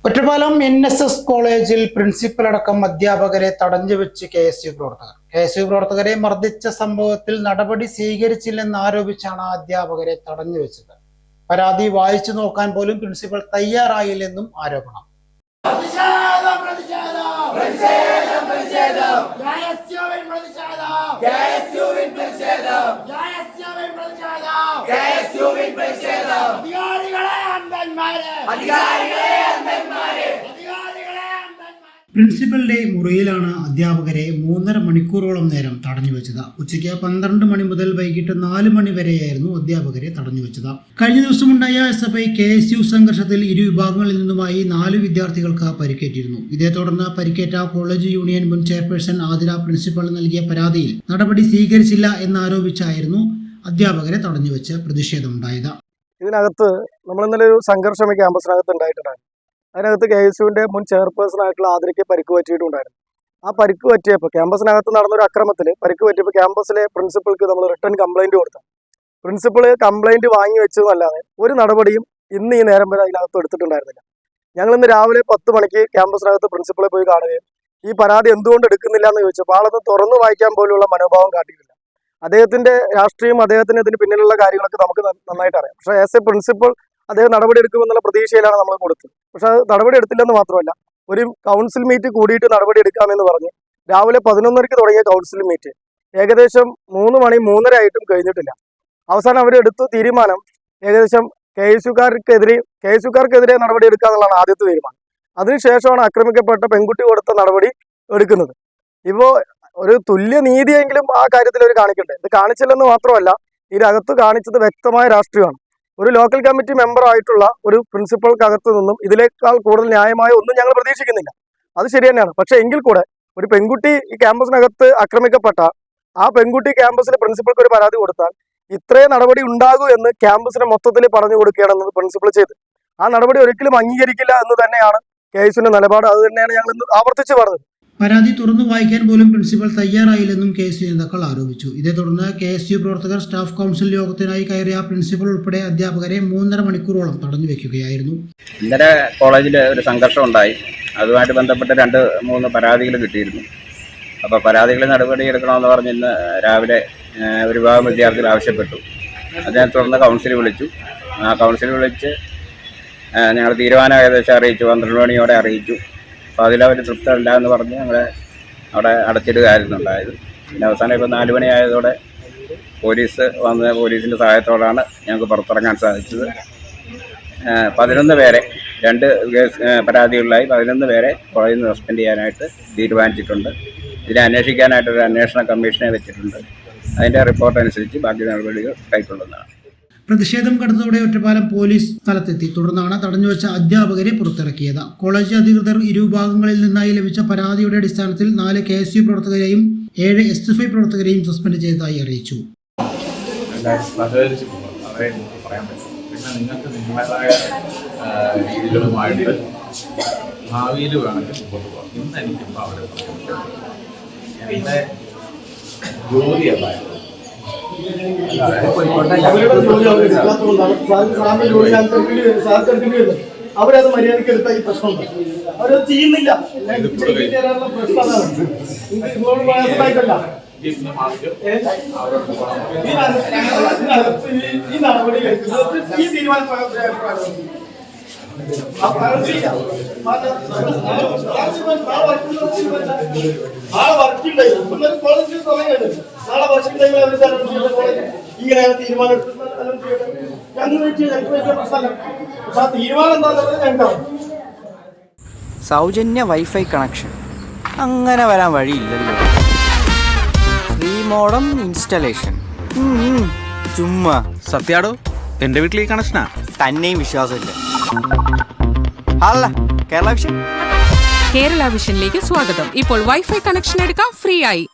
Ottapalam NSS കോളേജിൽ principal അടക്കം അധ്യാപകരെ തടഞ്ഞുവെച്ച് KSU പ്രവർത്തകർ. KSU പ്രവർത്തകരെ മർദ്ദിച്ച സംഭവത്തിൽ നടപടി സ്വീകരിച്ചില്ലെന്ന് ആരോപിച്ചാണ് അധ്യാപകരെ തടഞ്ഞുവെച്ചത്. പരാതി വായിച്ചു നോക്കാൻ പോലും പ്രിൻസിപ്പൽ തയ്യാറായില്ലെന്നും ആരോപണം. പ്രിൻസിപ്പലിന്റെ മുറിയിലാണ് അധ്യാപകരെ 3.5 മണിക്കൂറോളം നേരം തടഞ്ഞുവെച്ചത്. ഉച്ചയ്ക്ക് 12 മണി മുതൽ വൈകിട്ട് 4 മണി വരെയായിരുന്നു അധ്യാപകരെ തടഞ്ഞുവെച്ചത്. കഴിഞ്ഞ ദിവസമുണ്ടായ SFI KSU സംഘർഷത്തിൽ ഇരു വിഭാഗങ്ങളിൽ നിന്നുമായി 4 വിദ്യാർത്ഥികൾക്ക് പരിക്കേറ്റിരുന്നു. ഇതേ തുടർന്ന് പരിക്കേറ്റ കോളേജ് യൂണിയൻ മുൻ ചെയർപേഴ്സൺ ആതിര പ്രിൻസിപ്പൽ നൽകിയ പരാതിയിൽ നടപടി സ്വീകരിച്ചില്ല എന്നാരോപിച്ചായിരുന്നു അധ്യാപകരെ തടഞ്ഞുവെച്ച് പ്രതിഷേധമുണ്ടായത്. ഇതിനകത്ത് നമ്മൾ ഇന്നലെ ഒരു സംഘർഷം ക്യാമ്പസിനകത്ത് ഉണ്ടായിട്ടുണ്ടായിരുന്നു. അതിനകത്ത് KSUവിൻ്റെ മുൻ ചെയർപേഴ്സൺ ആയിട്ടുള്ള ആതിരയ്ക്ക് പരിക്ക് പറ്റിയിട്ടുണ്ടായിരുന്നു. ആ പരിക്ക് പറ്റിയപ്പോൾ ക്യാമ്പസിനകത്ത് നടന്നൊരു അക്രമത്തിൽ പരിക്ക് പറ്റിയപ്പോൾ ക്യാമ്പസിലെ പ്രിൻസിപ്പൾക്ക് നമ്മൾ റിട്ടേൺ കംപ്ലൈൻറ്റ് കൊടുത്തു. പ്രിൻസിപ്പൾ കംപ്ലൈൻറ്റ് വാങ്ങി വെച്ചതല്ലാതെ ഒരു നടപടിയും ഇന്ന് ഈ നേരം വരെ അതിനകത്ത് എടുത്തിട്ടുണ്ടായിരുന്നില്ല. ഞങ്ങളിന്ന് രാവിലെ 10 മണിക്ക് ക്യാമ്പസിനകത്ത് പ്രിൻസിപ്പളെ പോയി കാണുകയും ഈ പരാതി എന്തുകൊണ്ട് എടുക്കുന്നില്ല എന്ന് ചോദിച്ചപ്പോൾ ആളത് തുറന്നു വായിക്കാൻ പോലുള്ള മനോഭാവം കാട്ടിയിട്ടില്ല. അദ്ദേഹത്തിൻ്റെ രാഷ്ട്രീയം, അദ്ദേഹത്തിന് ഇതിന് പിന്നിലുള്ള കാര്യങ്ങളൊക്കെ നമുക്ക് നന്നായിട്ട് അറിയാം. പക്ഷേ ആസ് എ പ്രിൻസിപ്പൾ അദ്ദേഹം നടപടി എടുക്കുമെന്നുള്ള പ്രതീക്ഷയിലാണ് നമ്മൾ കൊടുത്തത്. പക്ഷെ അത് നടപടി എടുത്തില്ലെന്ന് മാത്രമല്ല, ഒരു കൗൺസിൽ മീറ്റ് കൂടിയിട്ട് നടപടി എടുക്കാമെന്ന് പറഞ്ഞ് രാവിലെ 11:30 തുടങ്ങിയ കൗൺസിൽ മീറ്റ് ഏകദേശം 3 മണി 3:30 ആയിട്ടും കഴിഞ്ഞിട്ടില്ല. അവസാനം അവരെടുത്ത തീരുമാനം ഏകദേശം KSUക്കാർക്കെതിരെ നടപടി എടുക്കുക എന്നുള്ളതാണ് ആദ്യത്തെ തീരുമാനം. അതിനുശേഷമാണ് ആക്രമിക്കപ്പെട്ട പെൺകുട്ടി കൊടുത്ത നടപടി എടുക്കുന്നത്. ഇപ്പോൾ ഒരു തുല്യ നീതിയെങ്കിലും ആ കാര്യത്തിൽ അവർ കാണിക്കണ്ടേ? ഇത് കാണിച്ചില്ലെന്ന് മാത്രമല്ല, ഇതിനകത്ത് കാണിച്ചത് വ്യക്തമായ രാഷ്ട്രീയമാണ്. ഒരു ലോക്കൽ കമ്മിറ്റി മെമ്പർ ആയിട്ടുള്ള ഒരു പ്രിൻസിപ്പൾക്കകത്ത് നിന്നും ഇതിനേക്കാൾ കൂടുതൽ ന്യായമായ ഒന്നും ഞങ്ങൾ പ്രതീക്ഷിക്കുന്നില്ല. അത് ശരി തന്നെയാണ്. പക്ഷേ എങ്കിൽ കൂടെ ഒരു പെൺകുട്ടി ഈ ക്യാമ്പസിനകത്ത് ആക്രമിക്കപ്പെട്ട ആ പെൺകുട്ടി ക്യാമ്പസിലെ പ്രിൻസിപ്പൾക്ക് ഒരു പരാതി കൊടുത്താൽ ഇത്രയും നടപടി ഉണ്ടാകൂ എന്ന് ക്യാമ്പസിനെ മൊത്തത്തിൽ പറഞ്ഞു കൊടുക്കുകയാണെന്നത് പ്രിൻസിപ്പൾ ചെയ്ത് ആ നടപടി ഒരിക്കലും അംഗീകരിക്കില്ല എന്ന് തന്നെയാണ് KSUവിന്റെ നിലപാട്. അത് തന്നെയാണ് ഞങ്ങൾ ഇന്ന് ആവർത്തിച്ച് പറഞ്ഞത്. പരാതി തുറന്നു വായിക്കാൻ പോലും പ്രിൻസിപ്പൽ തയ്യാറായില്ലെന്നും KSU നേതാക്കൾ ആരോപിച്ചു. ഇതേ തുടർന്ന് KSU പ്രവർത്തകർ സ്റ്റാഫ് കൗൺസിൽ യോഗത്തിനായി കയറിയ പ്രിൻസിപ്പൽ ഉൾപ്പെടെ അധ്യാപകരെ 3.5 മണിക്കൂറോളം തടഞ്ഞു വെക്കുകയായിരുന്നു. ഇന്നലെ കോളേജിൽ ഒരു സംഘർഷം ഉണ്ടായി. അതുമായിട്ട് ബന്ധപ്പെട്ട് 2-3 പരാതികൾ കിട്ടിയിരുന്നു. അപ്പോൾ പരാതികൾ നടപടിയെടുക്കണമെന്ന് പറഞ്ഞ് ഇന്ന് രാവിലെ ഒരു വിഭാഗം വിദ്യാർത്ഥികൾ ആവശ്യപ്പെട്ടു. അതിനെ തുടർന്ന് കൗൺസിൽ വിളിച്ചു. ആ കൗൺസിൽ വിളിച്ച് ഞങ്ങൾ തീരുമാനം ഏകദേശം അറിയിച്ചു. 12 മണിയോടെ അറിയിച്ചു. അപ്പോൾ അതിലവർ തൃപ്തരല്ല എന്ന് പറഞ്ഞ് ഞങ്ങളെ അവിടെ അടച്ചിടുകയായിരുന്നു ഉണ്ടായത്. പിന്നെ അവസാനം ഇപ്പോൾ 4 മണിയായതോടെ പോലീസ് വന്ന് പോലീസിൻ്റെ സഹായത്തോടാണ് ഞങ്ങൾക്ക് പുറത്തിറങ്ങാൻ സാധിച്ചത്. 11 പേരെ 2 പരാതികളിലായി 11 പേരെ കോളേജിൽ നിന്ന് സസ്പെൻഡ് ചെയ്യാനായിട്ട് തീരുമാനിച്ചിട്ടുണ്ട്. ഇതിനെ അന്വേഷിക്കാനായിട്ടൊരു അന്വേഷണ കമ്മീഷനെ വെച്ചിട്ടുണ്ട്. അതിൻ്റെ റിപ്പോർട്ട് അനുസരിച്ച് ബാക്കി നടപടികൾ കൈക്കൊള്ളുന്നതാണ്. പ്രതിഷേധം കടുത്തതോടെ ഒറ്റപ്പാലം പോലീസ് സ്ഥലത്തെത്തി. തുടർന്നാണ് തടഞ്ഞുവെച്ച അധ്യാപകരെ പുറത്തിറക്കിയത്. കോളേജ് അധികൃതർ ഇരുവിഭാഗങ്ങളിൽ നിന്നായി ലഭിച്ച പരാതിയുടെ അടിസ്ഥാനത്തിൽ 4 KSU പ്രവർത്തകരെയും 7 SFI പ്രവർത്തകരെയും സസ്പെൻഡ് ചെയ്തതായി അറിയിച്ചു. അവരത് മര്യാദയ്ക്ക് എടുത്ത ഈ പ്രശ്നം അവരത് ചെയ്യുന്നില്ല. ഈ നടപടി ഈ തീരുമാനം നാളെ വർക്കിംഗ് ടൈം കോളേജിൽ സമയമുണ്ട്. നാളെ വർക്കിംഗ് ടൈമിൽ അവർ ഇങ്ങനെയാണ് തീരുമാനം തീരുമാനം എന്താണെന്നുള്ളത് ഞങ്ങൾക്ക് സൗജന്യ വൈഫൈ കണക്ഷൻ അങ്ങനെ വരാൻ വഴിയില്ലല്ലോ. ഫ്രീ മോഡം ഇൻസ്റ്റലേഷൻ ചുമ്മാ. സത്യാടോ, എന്റെ വീട്ടിൽ ഈ കണക്ഷനാ. തന്നെയും വിശ്വാസമില്ല. അല്ല, കേരള വിഷൻ. കേരള വിഷനിലേക്ക് സ്വാഗതം. ഇപ്പോൾ വൈഫൈ കണക്ഷൻ എടുക്കാം ഫ്രീ ആയി.